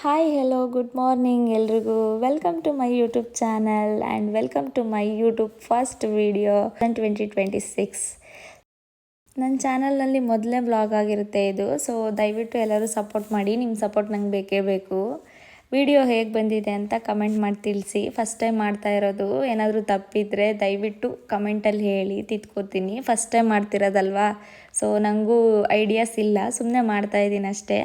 Hi hello good morning ಎಲ್ರಿಗೂ welcome to my YouTube channel and welcome to my YouTube first video 2026. ನನ್ನ ಚಾನಲ್ನಲ್ಲಿ ಮೊದಲನೇ vlog ಆಗಿರುತ್ತೆ ಇದು. ಸೊ ದಯವಿಟ್ಟು ಎಲ್ಲರೂ ಸಪೋರ್ಟ್ ಮಾಡಿ, ನಿಮ್ಮ ಸಪೋರ್ಟ್ ನಂಗೆ ಬೇಕೇ ಬೇಕು. ವಿಡಿಯೋ ಹೇಗೆ ಬಂದಿದೆ ಅಂತ ಕಮೆಂಟ್ ಮಾಡಿ ತಿಳಿಸಿ. ಫಸ್ಟ್ ಟೈಮ್ ಮಾಡ್ತಾ ಇರೋದು, ಏನಾದರೂ ತಪ್ಪಿದರೆ ದಯವಿಟ್ಟು ಕಮೆಂಟಲ್ಲಿ ಹೇಳಿ, ತಿದ್ಕೋತೀನಿ. ಫಸ್ಟ್ ಟೈಮ್ ಮಾಡ್ತಿರೋದಲ್ವಾ, ಸೊ ನನಗೂ ಐಡಿಯಾಸ್ ಇಲ್ಲ, ಸುಮ್ಮನೆ ಮಾಡ್ತಾಯಿದ್ದೀನಿ ಅಷ್ಟೇ.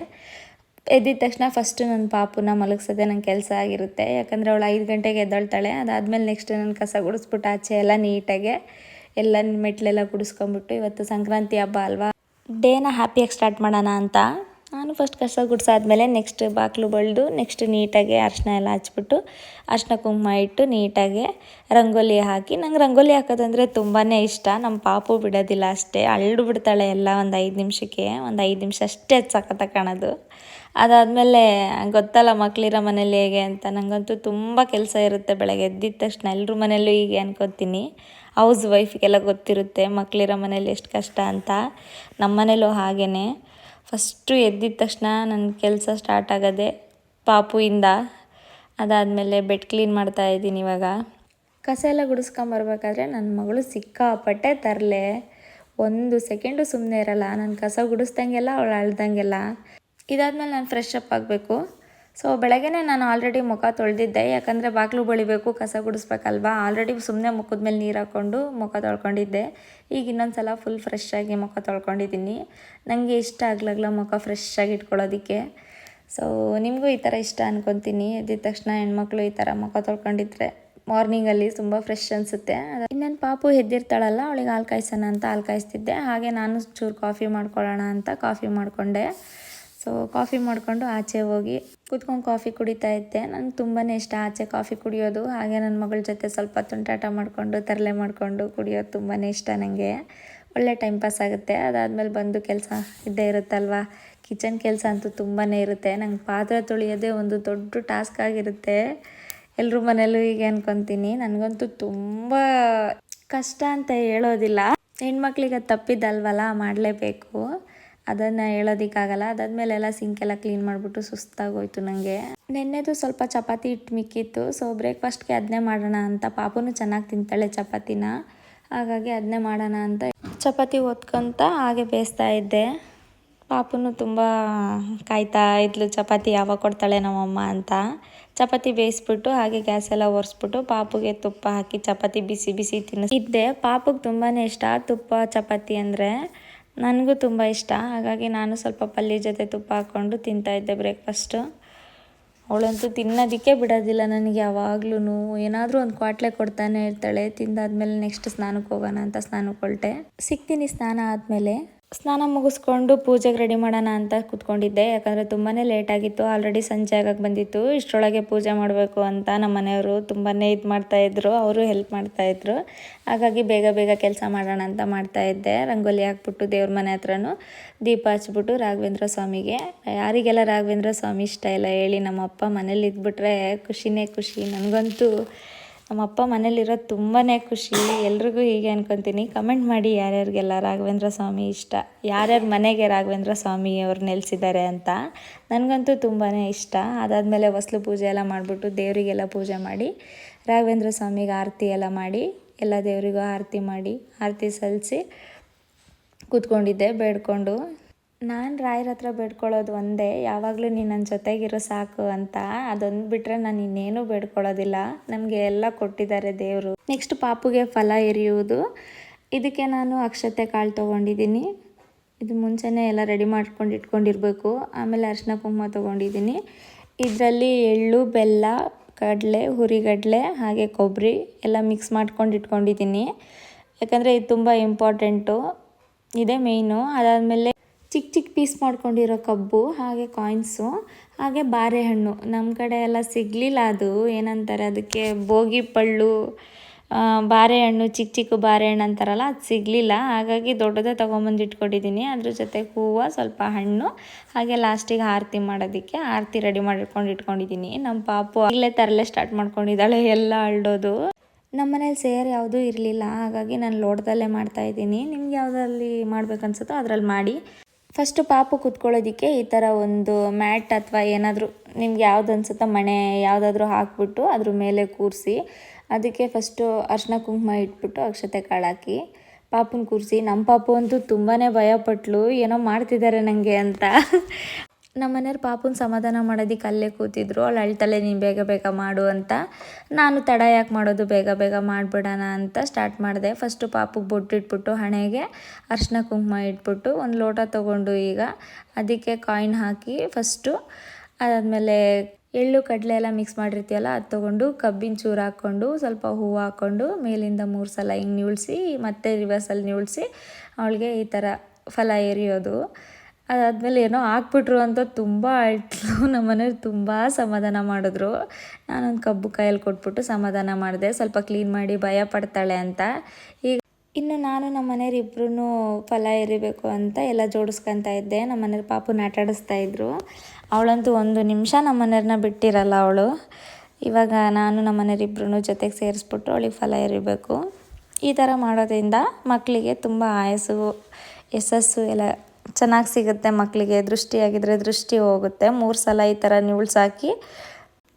ಎದ್ದಿದ ತಕ್ಷಣ ಫಸ್ಟು ನನ್ನ ಪಾಪುನ ಮಲಗಿಸೋದೇ ನನ್ನ ಕೆಲಸ ಆಗಿರುತ್ತೆ. ಯಾಕಂದರೆ ಅವಳು 5 ಗಂಟೆಗೆ ಎದ್ದೇಳ್ತಾಳೆ. ಅದಾದಮೇಲೆ ನೆಕ್ಸ್ಟ್ ನಾನು ಕಸ ಗುಡಿಸ್ಬಿಟ್ಟು ಆಚೆ ಎಲ್ಲ ನೀಟಾಗೆ ಎಲ್ಲ ಮೆಟ್ಲೆಲ್ಲ ಗುಡಿಸ್ಕೊಂಬಿಟ್ಟು, ಇವತ್ತು ಸಂಕ್ರಾಂತಿ ಹಬ್ಬ ಅಲ್ವಾ, ಡೇನ ಹ್ಯಾಪಿಯಾಗಿ ಸ್ಟಾರ್ಟ್ ಮಾಡೋಣ ಅಂತ ನಾನು ಫಸ್ಟ್ ಕಸ ಗುಡಿಸಾದ್ಮೇಲೆ ನೆಕ್ಸ್ಟ್ ಬಾಗಿಲು ಬಳ್ದು ನೆಕ್ಸ್ಟ್ ನೀಟಾಗಿ ಅರಿಶಿನ ಎಲ್ಲ ಹಚ್ಬಿಟ್ಟು ಅರಿಶಿನ ಕುಂಕುಮ ಇಟ್ಟು ನೀಟಾಗಿ ರಂಗೋಲಿ ಹಾಕಿ, ನಂಗೆ ರಂಗೋಲಿ ಹಾಕೋದಂದರೆ ತುಂಬಾ ಇಷ್ಟ. ನಮ್ಮ ಪಾಪು ಬಿಡೋದಿಲ್ಲ ಅಷ್ಟೇ, ಅಳ್ಳು ಬಿಡ್ತಾಳೆ ಎಲ್ಲ ಒಂದು 5 ನಿಮಿಷಕ್ಕೆ, ಒಂದು 5 ನಿಮಿಷ ಅಷ್ಟೇ ಸಖತ್ತಾಗಿ ಕಾಣೋದು. ಅದಾದಮೇಲೆ ಗೊತ್ತಲ್ಲ ಮಕ್ಕಳಿರೋ ಮನೇಲಿ ಹೇಗೆ ಅಂತ, ನನಗಂತೂ ತುಂಬ ಕೆಲಸ ಇರುತ್ತೆ. ಬೆಳಗ್ಗೆ ಎದ್ದಿದ ತಕ್ಷಣ ಎಲ್ಲರ ಮನೆಯಲ್ಲೂ ಹೀಗೆ ಅನ್ಕೋತೀನಿ. ಹೌಸ್ ವೈಫಿಗೆಲ್ಲ ಗೊತ್ತಿರುತ್ತೆ ಮಕ್ಕಳಿರೋ ಮನೇಲಿ ಎಷ್ಟು ಕಷ್ಟ ಅಂತ. ನಮ್ಮ ಮನೇಲೂ ಹಾಗೇ. ಫಸ್ಟು ಎದ್ದಿದ ತಕ್ಷಣ ನನ್ನ ಕೆಲಸ ಸ್ಟಾರ್ಟ್ ಆಗೋದೆ ಪಾಪುಯಿಂದ. ಅದಾದಮೇಲೆ ಬೆಡ್ ಕ್ಲೀನ್ ಮಾಡ್ತಾಯಿದ್ದೀನಿ ಇವಾಗ. ಕಸ ಎಲ್ಲ ಗುಡಿಸ್ಕೊಂಬರ್ಬೇಕಾದ್ರೆ ನನ್ನ ಮಗಳು ಸಿಕ್ಕಾಪಟ್ಟೆ ತರಲೆ, 1 ಸೆಕೆಂಡು ಸುಮ್ಮನೆ ಇರಲ್ಲ. ನಾನು ಕಸ ಗುಡಿಸ್ದಂಗೆಲ್ಲ ಅವಳು ಅಳ್ದಂಗೆಲ್ಲ. ಇದಾದಮೇಲೆ ನಾನು ಫ್ರೆಶ್ ಅಪ್ ಆಗಬೇಕು. ಸೊ ಬೆಳಗ್ಗೆನೇ ನಾನು ಆಲ್ರೆಡಿ ಮುಖ ತೊಳೆದಿದ್ದೆ, ಯಾಕಂದರೆ ಬಾಗಿಲು ಬಳಿಬೇಕು, ಕಸ ಗುಡಿಸ್ಬೇಕಲ್ವಾ. ಆಲ್ರೆಡಿ ಸುಮ್ಮನೆ ಮುಖದ ಮೇಲೆ ನೀರು ಹಾಕ್ಕೊಂಡು ಮುಖ ತೊಳ್ಕೊಂಡಿದ್ದೆ. ಈಗ ಇನ್ನೊಂದು ಸಲ ಫುಲ್ ಫ್ರೆಶ್ ಆಗಿ ಮುಖ ತೊಳ್ಕೊಂಡಿದ್ದೀನಿ. ನನಗೆ ಇಷ್ಟ ಆಗ್ಲಾಗ್ಲ ಮುಖ ಫ್ರೆಶ್ ಆಗಿ ಇಟ್ಕೊಳ್ಳೋದಕ್ಕೆ. ಸೊ ನಿಮಗೂ ಈ ಥರ ಇಷ್ಟ ಅನ್ಕೊತೀನಿ. ಎದ್ದಿದ ತಕ್ಷಣ ಹೆಣ್ಮಕ್ಳು ಈ ಥರ ಮುಖ ತೊಳ್ಕೊಂಡಿದ್ರೆ ಮಾರ್ನಿಂಗಲ್ಲಿ ತುಂಬ ಫ್ರೆಶ್ ಅನಿಸುತ್ತೆ. ಇನ್ನೇನು ಪಾಪು ಎದ್ದಿರ್ತಾಳಲ್ಲ, ಅವಳಿಗೆ ಹಾಲು ಕಾಯಿಸೋಣ ಅಂತ ಹಾಲು ಕಾಯಿಸ್ತಿದ್ದೆ. ಹಾಗೆ ನಾನು ಚೂರು ಕಾಫಿ ಮಾಡ್ಕೊಳ್ಳೋಣ ಅಂತ ಕಾಫಿ ಮಾಡಿಕೊಂಡೆ. ಸೊ ಕಾಫಿ ಮಾಡಿಕೊಂಡು ಆಚೆ ಹೋಗಿ ಕೂತ್ಕೊಂಡು ಕಾಫಿ ಕುಡಿತಾ ಇದ್ದೆ. ನಂಗೆ ತುಂಬಾ ಇಷ್ಟ ಆಚೆ ಕಾಫಿ ಕುಡಿಯೋದು. ಹಾಗೆ ನನ್ನ ಮಗಳ ಜೊತೆ ಸ್ವಲ್ಪ ತುಂಟಾಟ ಮಾಡಿಕೊಂಡು ತರಲೆ ಮಾಡಿಕೊಂಡು ಕುಡಿಯೋದು ತುಂಬಾ ಇಷ್ಟ ನನಗೆ. ಒಳ್ಳೆ ಟೈಮ್ ಪಾಸ್ ಆಗುತ್ತೆ. ಅದಾದಮೇಲೆ ಬಂದು ಕೆಲಸ ಇದ್ದೇ ಇರುತ್ತಲ್ವ, ಕಿಚನ್ ಕೆಲಸ ಅಂತೂ ತುಂಬಾ ಇರುತ್ತೆ. ನಂಗೆ ಪಾತ್ರೆ ತೊಳೆಯೋದೇ ಒಂದು ದೊಡ್ಡ ಟಾಸ್ಕ್ ಆಗಿರುತ್ತೆ. ಎಲ್ಲರ ಮನೇಲೂ ಹೀಗೆ ಅನ್ಕೊತೀನಿ. ನನಗಂತೂ ತುಂಬ ಕಷ್ಟ ಅಂತ ಹೇಳೋದಿಲ್ಲ, ಹೆಣ್ಮಕ್ಳಿಗೆ ಅದು ತಪ್ಪಿದ್ದಲ್ವಲ್ಲ, ಮಾಡಲೇಬೇಕು, ಅದನ್ನು ಹೇಳೋದಕ್ಕಾಗಲ್ಲ. ಅದಾದಮೇಲೆ ಎಲ್ಲ ಸಿಂಕೆಲ್ಲ ಕ್ಲೀನ್ ಮಾಡಿಬಿಟ್ಟು ಸುಸ್ತಾಗೋಯ್ತು ನನಗೆ. ನೆನ್ನೆದು ಸ್ವಲ್ಪ ಚಪಾತಿ ಹಿಟ್ಟು ಮಿಕ್ಕಿತ್ತು. ಸೊ ಬ್ರೇಕ್ಫಾಸ್ಟ್ಗೆ ಅದನ್ನೇ ಮಾಡೋಣ ಅಂತ, ಪಾಪುನು ಚೆನ್ನಾಗಿ ತಿಂತಾಳೆ ಚಪಾತಿನ, ಹಾಗಾಗಿ ಅದನ್ನೇ ಮಾಡೋಣ ಅಂತ ಚಪಾತಿ ಒತ್ಕೊಂತ ಹಾಗೆ ಬೇಯಿಸ್ತಾ ಇದ್ದೆ. ಪಾಪುನು ತುಂಬ ಕಾಯ್ತಾ ಇದ್ಲು ಚಪಾತಿ ಯಾವಾಗ ಕೊಡ್ತಾಳೆ ನಮ್ಮಮ್ಮ ಅಂತ. ಚಪಾತಿ ಬೇಯಿಸ್ಬಿಟ್ಟು ಹಾಗೆ ಗ್ಯಾಸ್ ಎಲ್ಲ ಒರೆಸ್ಬಿಟ್ಟು ಪಾಪುಗೆ ತುಪ್ಪ ಹಾಕಿ ಚಪಾತಿ ಬಿಸಿ ಬಿಸಿ ತಿನ್ನಿಸಿದ್ದೆ. ಪಾಪುಗೆ ತುಂಬಾ ಇಷ್ಟ ತುಪ್ಪ ಚಪಾತಿ ಅಂದರೆ, ನನಗೂ ತುಂಬ ಇಷ್ಟ. ಹಾಗಾಗಿ ನಾನು ಸ್ವಲ್ಪ ಪಲ್ಯ ಜೊತೆ ತುಪ್ಪ ಹಾಕ್ಕೊಂಡು ತಿಂತಾಯಿದ್ದೆ ಬ್ರೇಕ್ಫಾಸ್ಟು. ಅವಳಂತೂ ತಿನ್ನೋದಕ್ಕೆ ಬಿಡೋದಿಲ್ಲ ನನಗೆ. ಯಾವಾಗ್ಲೂ ಏನಾದರೂ ಒಂದು ಕ್ವಾಟ್ಲೆ ಕೊಡ್ತಾನೆ ಇರ್ತಾಳೆ. ತಿಂದಾದ್ಮೇಲೆ ನೆಕ್ಸ್ಟ್ ಸ್ನಾನಕ್ಕೆ ಹೋಗೋಣ ಅಂತ ಸ್ನಾನಕ್ಕೆ ಹೊರಟೆ. ಸಿಗ್ತೀನಿ ಸ್ನಾನ ಆದಮೇಲೆ. ಸ್ನಾನ ಮುಗಿಸ್ಕೊಂಡು ಪೂಜೆಗೆ ರೆಡಿ ಮಾಡೋಣ ಅಂತ ಕೂತ್ಕೊಂಡಿದ್ದೆ, ಯಾಕಂದರೆ ತುಂಬಾ ಲೇಟ್ ಆಗಿತ್ತು. ಆಲ್ರೆಡಿ ಸಂಜೆ ಆಗಕ್ಕೆ ಬಂದಿತ್ತು. ಇಷ್ಟರೊಳಗೆ ಪೂಜೆ ಮಾಡಬೇಕು ಅಂತ ನಮ್ಮ ಮನೆಯವರು ತುಂಬಾ ಇದು ಮಾಡ್ತಾಯಿದ್ರು, ಅವರು ಹೆಲ್ಪ್ ಮಾಡ್ತಾಯಿದ್ರು. ಹಾಗಾಗಿ ಬೇಗ ಬೇಗ ಕೆಲಸ ಮಾಡೋಣ ಅಂತ ಮಾಡ್ತಾಯಿದ್ದೆ. ರಂಗೋಲಿ ಹಾಕ್ಬಿಟ್ಟು ದೇವ್ರ ಮನೆ ಹತ್ರನೂ ದೀಪ ಹಚ್ಬಿಟ್ಟು ರಾಘವೇಂದ್ರ ಸ್ವಾಮಿಗೆ, ಯಾರಿಗೆಲ್ಲ ರಾಘವೇಂದ್ರ ಸ್ವಾಮಿ ಇಷ್ಟ ಇಲ್ಲ ಹೇಳಿ. ನಮ್ಮಪ್ಪ ಮನೇಲಿ ಇದ್ಬಿಟ್ರೆ ಖುಷಿನೇ ಖುಷಿ. ನನಗಂತೂ ನಮ್ಮಪ್ಪ ಮನೇಲಿರೋದು ತುಂಬಾ ಖುಷಿ. ಎಲ್ರಿಗೂ ಹೀಗೆ ಅನ್ಕೊತೀನಿ. ಕಮೆಂಟ್ ಮಾಡಿ ಯಾರ್ಯಾರಿಗೆಲ್ಲ ರಾಘವೇಂದ್ರ ಸ್ವಾಮಿ ಇಷ್ಟ, ಯಾರ್ಯಾರ ಮನೆಗೆ ರಾಘವೇಂದ್ರ ಸ್ವಾಮಿ ಅವ್ರು ನೆಲೆಸಿದ್ದಾರೆ ಅಂತ. ನನಗಂತೂ ತುಂಬಾ ಇಷ್ಟ. ಅದಾದಮೇಲೆ ಹೊಸ್ಲು ಪೂಜೆ ಎಲ್ಲ ಮಾಡಿಬಿಟ್ಟು ದೇವರಿಗೆಲ್ಲ ಪೂಜೆ ಮಾಡಿ ರಾಘವೇಂದ್ರ ಸ್ವಾಮಿಗೆ ಆರತಿ ಎಲ್ಲ ಮಾಡಿ, ಎಲ್ಲ ದೇವರಿಗೂ ಆರತಿ ಮಾಡಿ ಆರತಿ ಸಲ್ಲಿಸಿ ಕೂತ್ಕೊಂಡಿದ್ದೆ ಬೇಡ್ಕೊಂಡು. ನಾನು ರಾಯರ ಹತ್ರ ಬೇಡ್ಕೊಳ್ಳೋದು ಒಂದೇ, ಯಾವಾಗಲೂ ನೀನು ನನ್ನ ಜೊತೆಗಿರೋ ಸಾಕು ಅಂತ. ಅದೊಂದು ಬಿಟ್ಟರೆ ನಾನು ಇನ್ನೇನು ಬೇಡ್ಕೊಳ್ಳೋದಿಲ್ಲ. ನಮಗೆ ಎಲ್ಲ ಕೊಟ್ಟಿದ್ದಾರೆ ದೇವರು. ನೆಕ್ಸ್ಟ್ ಪಾಪುಗೆ ಫಲ ಎರಿಯುವುದು. ಇದಕ್ಕೆ ನಾನು ಅಕ್ಷತೆ ಕಾಳು ತೊಗೊಂಡಿದ್ದೀನಿ. ಇದು ಮುಂಚೆನೇ ಎಲ್ಲ ರೆಡಿ ಮಾಡ್ಕೊಂಡು ಇಟ್ಕೊಂಡಿರಬೇಕು. ಆಮೇಲೆ ಅರಿಶಿನ ಕುಂಕುಮ ತೊಗೊಂಡಿದ್ದೀನಿ. ಇದರಲ್ಲಿ ಎಳ್ಳು, ಬೆಲ್ಲ, ಕಡಲೆ, ಹುರಿಗಡಲೆ ಹಾಗೆ ಕೊಬ್ಬರಿ ಎಲ್ಲ ಮಿಕ್ಸ್ ಮಾಡ್ಕೊಂಡು ಇಟ್ಕೊಂಡಿದ್ದೀನಿ. ಯಾಕಂದರೆ ಇದು ತುಂಬ ಇಂಪಾರ್ಟೆಂಟು, ಇದೇ ಮೇಯ್ನು. ಅದಾದಮೇಲೆ ಚಿಕ್ಕ ಚಿಕ್ಕ ಪೀಸ್ ಮಾಡ್ಕೊಂಡಿರೋ ಕಬ್ಬು, ಹಾಗೆ ಕಾಯಿನ್ಸು, ಹಾಗೆ ಬಾರೆಹಣ್ಣು. ನಮ್ಮ ಕಡೆ ಎಲ್ಲ ಸಿಗಲಿಲ್ಲ, ಅದು ಏನಂತಾರೆ ಅದಕ್ಕೆ, ಬೋಗಿ ಪಳ್ಳು ಬಾರೆಹಣ್ಣು, ಚಿಕ್ಕ ಚಿಕ್ಕ ಬಾರೆಹಣ್ಣು ಅಂತಾರಲ್ಲ, ಅದು ಸಿಗಲಿಲ್ಲ. ಹಾಗಾಗಿ ದೊಡ್ಡದೇ ತೊಗೊಂಬಂದು ಇಟ್ಕೊಂಡಿದ್ದೀನಿ. ಅದ್ರ ಜೊತೆ ಹೂವು, ಸ್ವಲ್ಪ ಹಣ್ಣು, ಹಾಗೆ ಲಾಸ್ಟಿಗೆ ಆರತಿ ಮಾಡೋದಕ್ಕೆ ಆರತಿ ರೆಡಿ ಮಾಡಿಟ್ಕೊಂಡು ಇಟ್ಕೊಂಡಿದ್ದೀನಿ. ನಮ್ಮ ಪಾಪು ಇಲ್ಲೇ ತರಲೆ ಸ್ಟಾರ್ಟ್ ಮಾಡ್ಕೊಂಡಿದ್ದಾಳೆ, ಎಲ್ಲ ಅಳ್ಡೋದು. ನಮ್ಮ ಮನೇಲಿ ಸೇರು ಯಾವುದೂ ಇರಲಿಲ್ಲ, ಹಾಗಾಗಿ ನಾನು ಲೋಟದಲ್ಲೇ ಮಾಡ್ತಾಯಿದ್ದೀನಿ. ನಿಮ್ಗೆ ಯಾವುದ್ರಲ್ಲಿ ಮಾಡ್ಬೇಕನ್ಸುತ್ತೋ ಅದರಲ್ಲಿ ಮಾಡಿ. ಫಸ್ಟು ಪಾಪು ಕೂತ್ಕೊಳ್ಳೋದಕ್ಕೆ ಈ ಥರ ಒಂದು ಮ್ಯಾಟ್ ಅಥವಾ ಏನಾದರೂ ನಿಮ್ಗೆ ಯಾವ್ದು ಅನ್ಸುತ್ತೋ ಮಣೆ ಯಾವುದಾದ್ರೂ ಹಾಕ್ಬಿಟ್ಟು ಅದ್ರ ಮೇಲೆ ಕೂರಿಸಿ ಅದಕ್ಕೆ ಫಸ್ಟು ಅರಿಶಿನ ಕುಂಕುಮ ಇಟ್ಬಿಟ್ಟು ಅಕ್ಷತೆ ಕಾಳಾಕಿ ಪಾಪುನ ಕೂರಿಸಿ. ನಮ್ಮ ಪಾಪು ಅಂತೂ ತುಂಬಾ ಭಯಪಟ್ಲು, ಏನೋ ಮಾಡ್ತಿದ್ದಾರೆ ನನಗೆ ಅಂತ. ನಮ್ಮ ಮನೆಯವ್ರು ಪಾಪುನ ಸಮಾಧಾನ ಮಾಡೋದಕ್ಕೆ ಅಲ್ಲೇ ಕೂತಿದ್ರು. ಅವಳು ಅಳ್ತಾಳೆ, ನೀನು ಬೇಗ ಬೇಗ ಮಾಡು ಅಂತ. ನಾನು ತಡ ಯಾಕೆ ಮಾಡೋದು, ಬೇಗ ಬೇಗ ಮಾಡಿಬಿಡೋಣ ಅಂತ ಸ್ಟಾರ್ಟ್ ಮಾಡಿದೆ. ಫಸ್ಟು ಪಾಪುಗೆ ಬೊಟ್ಟಿಟ್ಬಿಟ್ಟು ಹಣೆಗೆ ಅರಿಶಿನ ಕುಂಕುಮ ಇಟ್ಬಿಟ್ಟು ಒಂದು ಲೋಟ ತೊಗೊಂಡು ಈಗ ಅದಕ್ಕೆ ಕಾಯಿನ್ ಹಾಕಿ ಫಸ್ಟು, ಅದಾದಮೇಲೆ ಎಳ್ಳು ಕಡಲೆ ಎಲ್ಲ ಮಿಕ್ಸ್ ಮಾಡಿರ್ತೀವಲ್ಲ ಅದು ತೊಗೊಂಡು ಕಬ್ಬಿನ ಚೂರು ಹಾಕ್ಕೊಂಡು ಸ್ವಲ್ಪ ಹೂವು ಹಾಕ್ಕೊಂಡು ಮೇಲಿಂದ 3 ಸಲ ಹಿಂಗೆ ನಿವುಳಿಸಿ ಮತ್ತೆ ರಿವರ್ಸಲ್ಲಿ ನಿವುಳಿಸಿ ಅವಳಿಗೆ ಈ ಥರ ಫಲ ಎರಿಯೋದು. ಅದಾದಮೇಲೆ ಏನೋ ಹಾಕ್ಬಿಟ್ರು ಅಂತ ತುಂಬ ಅಳ್ತಲು. ನಮ್ಮ ಮನೆಯವ್ರು ತುಂಬ ಸಮಾಧಾನ ಮಾಡಿದ್ರು. ನಾನೊಂದು ಕಬ್ಬು ಕೈಯಲ್ಲಿ ಕೊಟ್ಬಿಟ್ಟು ಸಮಾಧಾನ ಮಾಡಿದೆ, ಸ್ವಲ್ಪ ಕ್ಲೀನ್ ಮಾಡಿ ಭಯ ಪಡ್ತಾಳೆ ಅಂತ. ಈಗ ಇನ್ನು ನಾನು ನಮ್ಮ ಮನೆಯವ್ರು ಇಬ್ಬರೂ ಫಲ ಎರಿಬೇಕು ಅಂತ ಎಲ್ಲ ಜೋಡಿಸ್ಕೊತಾ ಇದ್ದೆ. ನಮ್ಮ ಮನೆಯವ್ರು ಪಾಪುನ ಆಟಾಡಿಸ್ತಾ ಇದ್ರು. ಅವಳಂತೂ ಒಂದು ನಿಮಿಷ ನಮ್ಮ ಮನೆಯವ್ರನ್ನ ಬಿಟ್ಟಿರಲ್ಲ ಅವಳು. ಇವಾಗ ನಾನು ನಮ್ಮ ಮನೆಯವರಿಬ್ಬರೂ ಜೊತೆಗೆ ಸೇರಿಸ್ಬಿಟ್ಟು ಅವಳಿಗೆ ಫಲ ಎರಿಬೇಕು. ಈ ಥರ ಮಾಡೋದ್ರಿಂದ ಮಕ್ಕಳಿಗೆ ತುಂಬ ಆಯಸ್ಸು ಯಶಸ್ಸು ಎಲ್ಲ ಚೆನ್ನಾಗಿ ಸಿಗುತ್ತೆ. ಮಕ್ಕಳಿಗೆ ದೃಷ್ಟಿಯಾಗಿದ್ದರೆ ದೃಷ್ಟಿ ಹೋಗುತ್ತೆ. 3 ಸಲ ಈ ಥರ ನಿವುಳ್ಸಾಕಿ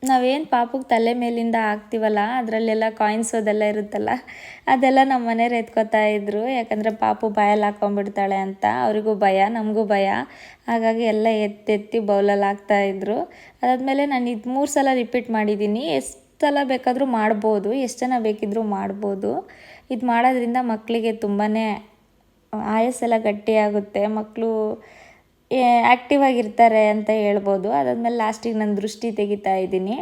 ನಾವೇನು ಪಾಪುಗೆ ತಲೆ ಮೇಲಿಂದ ಹಾಕ್ತೀವಲ್ಲ ಅದರಲ್ಲೆಲ್ಲ ಕಾಯಿನ್ಸ್ ಅದೆಲ್ಲ ಇರುತ್ತಲ್ಲ ಅದೆಲ್ಲ ನಮ್ಮ ಮನೆಯವ್ರು ಎತ್ಕೋತಾ ಇದ್ರು. ಯಾಕಂದರೆ ಪಾಪು ಬಾಯಲ್ಲಿ ಹಾಕ್ಕೊಂಡ್ಬಿಡ್ತಾಳೆ ಅಂತ ಅವರಿಗೂ ಭಯ, ನಮಗೂ ಭಯ. ಹಾಗಾಗಿ ಎಲ್ಲ ಎತ್ತೆತ್ತಿ ಬೌಲಲ್ಲಿ ಹಾಕ್ತಾಯಿದ್ರು. ಅದಾದಮೇಲೆ ನಾನು ಇದು 3 ಸಲ ರಿಪೀಟ್ ಮಾಡಿದ್ದೀನಿ. ಎಷ್ಟು ಸಲ ಬೇಕಾದರೂ ಮಾಡ್ಬೋದು, ಎಷ್ಟು ಜನ ಬೇಕಿದ್ದರೂ ಮಾಡ್ಬೋದು. ಇದು ಮಾಡೋದ್ರಿಂದ ಮಕ್ಕಳಿಗೆ ತುಂಬಾ ಆಯಸ್ಸೆಲ್ಲ ಗಟ್ಟಿಯಾಗುತ್ತೆ, ಮಕ್ಕಳು ಆ್ಯಕ್ಟಿವ್ ಆಗಿರ್ತಾರೆ ಅಂತ ಹೇಳ್ಬೋದು. ಅದಾದಮೇಲೆ ಲಾಸ್ಟಿಗೆ ನಾನು ದೃಷ್ಟಿ ತೆಗಿತಾ ಇದ್ದೀನಿ.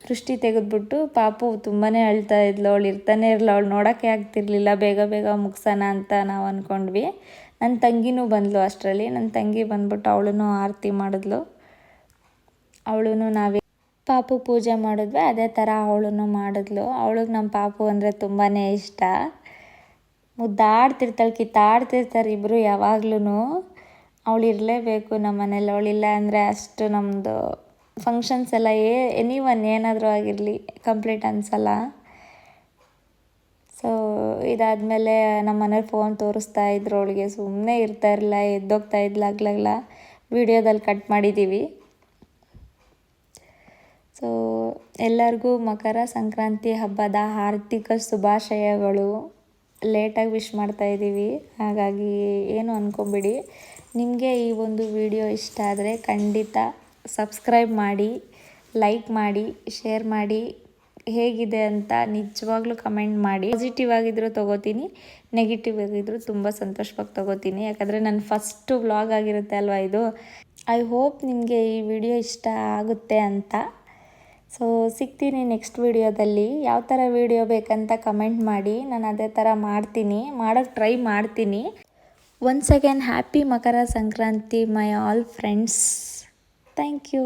ದೃಷ್ಟಿ ತೆಗೆದ್ಬಿಟ್ಟು ಪಾಪು ತುಂಬಾ ಅಳ್ತಾ ಇದ್ಲು. ಅವಳು ಇರ್ತಾನೆ ಇರಲ್ಲ, ಅವಳು ನೋಡೋಕ್ಕೆ ಆಗ್ತಿರ್ಲಿಲ್ಲ. ಬೇಗ ಬೇಗ ಮುಗಿಸೋಣ ಅಂತ ನಾವು ಅಂದ್ಕೊಂಡ್ವಿ. ನನ್ನ ತಂಗಿನೂ ಬಂದಳು ಅಷ್ಟರಲ್ಲಿ. ನನ್ನ ತಂಗಿ ಬಂದ್ಬಿಟ್ಟು ಅವಳೂ ಆರತಿ ಮಾಡಿದ್ಲು. ಅವಳೂ ನಾವೇ ಪಾಪು ಪೂಜೆ ಮಾಡಿದ್ವಿ ಅದೇ ಥರ ಅವಳೂ ಮಾಡಿದ್ಲು. ಅವಳಿಗೆ ನಮ್ಮ ಪಾಪು ಅಂದರೆ ತುಂಬಾ ಇಷ್ಟ. ಮುದ್ದಾಡ್ತಿರ್ತಾಳೆ, ಕಿತ್ತಾಡ್ತಿರ್ತಾರೆ ಇಬ್ಬರು ಯಾವಾಗ್ಲೂ. ಅವಳು ಇರಲೇಬೇಕು ನಮ್ಮ ಮನೇಲಿ. ಅವಳಿಲ್ಲ ಅಂದರೆ ಅಷ್ಟು ನಮ್ಮದು ಫಂಕ್ಷನ್ಸ್ ಎಲ್ಲ ಎನಿವನ್ ಏನಾದರೂ ಆಗಿರಲಿ ಕಂಪ್ಲೀಟ್ ಅನಿಸಲ್ಲ. ಸೊ ಇದಾದಮೇಲೆ ನಮ್ಮ ಮನೇಲಿ ಫೋನ್ ತೋರಿಸ್ತಾ ಇದ್ರು ಅವಳಿಗೆ. ಸುಮ್ಮನೆ ಇರ್ತಾ ಇರಲಿಲ್ಲ, ಎದ್ದೋಗ್ತಾ ಇದ್ಲು. ಆಗ್ಲಾಗಲ ವಿಡಿಯೋದಲ್ಲಿ ಕಟ್ ಮಾಡಿದ್ದೀವಿ. ಸೊ ಎಲ್ಲರಿಗೂ ಮಕರ ಸಂಕ್ರಾಂತಿ ಹಬ್ಬದ ಹಾರ್ದಿಕ ಶುಭಾಶಯಗಳು. ಲೇಟಾಗಿ ವಿಶ್ ಮಾಡ್ತಾಯಿದ್ದೀವಿ, ಹಾಗಾಗಿ ಏನು ಅಂದ್ಕೊಂಬಿಡಿ. ನಿಮಗೆ ಈ ಒಂದು ವಿಡಿಯೋ ಇಷ್ಟ ಆದರೆ ಖಂಡಿತ ಸಬ್ಸ್ಕ್ರೈಬ್ ಮಾಡಿ, ಲೈಕ್ ಮಾಡಿ, ಶೇರ್ ಮಾಡಿ. ಹೇಗಿದೆ ಅಂತ ನಿಜವಾಗ್ಲೂ ಕಮೆಂಟ್ ಮಾಡಿ. ಪಾಸಿಟಿವ್ ಆಗಿದ್ದರೂ ತೊಗೋತೀನಿ, ನೆಗೆಟಿವ್ ಆಗಿದ್ದರೂ ತುಂಬ ಸಂತೋಷವಾಗಿ ತೊಗೋತೀನಿ. ಯಾಕಂದರೆ ನನ್ನ ಫಸ್ಟು ವ್ಲಾಗ್ ಆಗಿರುತ್ತೆ ಅಲ್ವಾ ಇದು. ಐ ಹೋಪ್ ನಿಮಗೆ ಈ ವಿಡಿಯೋ ಇಷ್ಟ ಆಗುತ್ತೆ ಅಂತ. ಸೊ ಸಿಗ್ತೀನಿ ನೆಕ್ಸ್ಟ್ ವಿಡಿಯೋದಲ್ಲಿ. ಯಾವ ಥರ ವಿಡಿಯೋ ಬೇಕಂತ ಕಮೆಂಟ್ ಮಾಡಿ, ನಾನು ಅದೇ ಥರ ಮಾಡ್ತೀನಿ, ಮಾಡೋಕ್ಕೆ ಟ್ರೈ ಮಾಡ್ತೀನಿ. Once again happy Makar Sankranti my all friends. Thank you.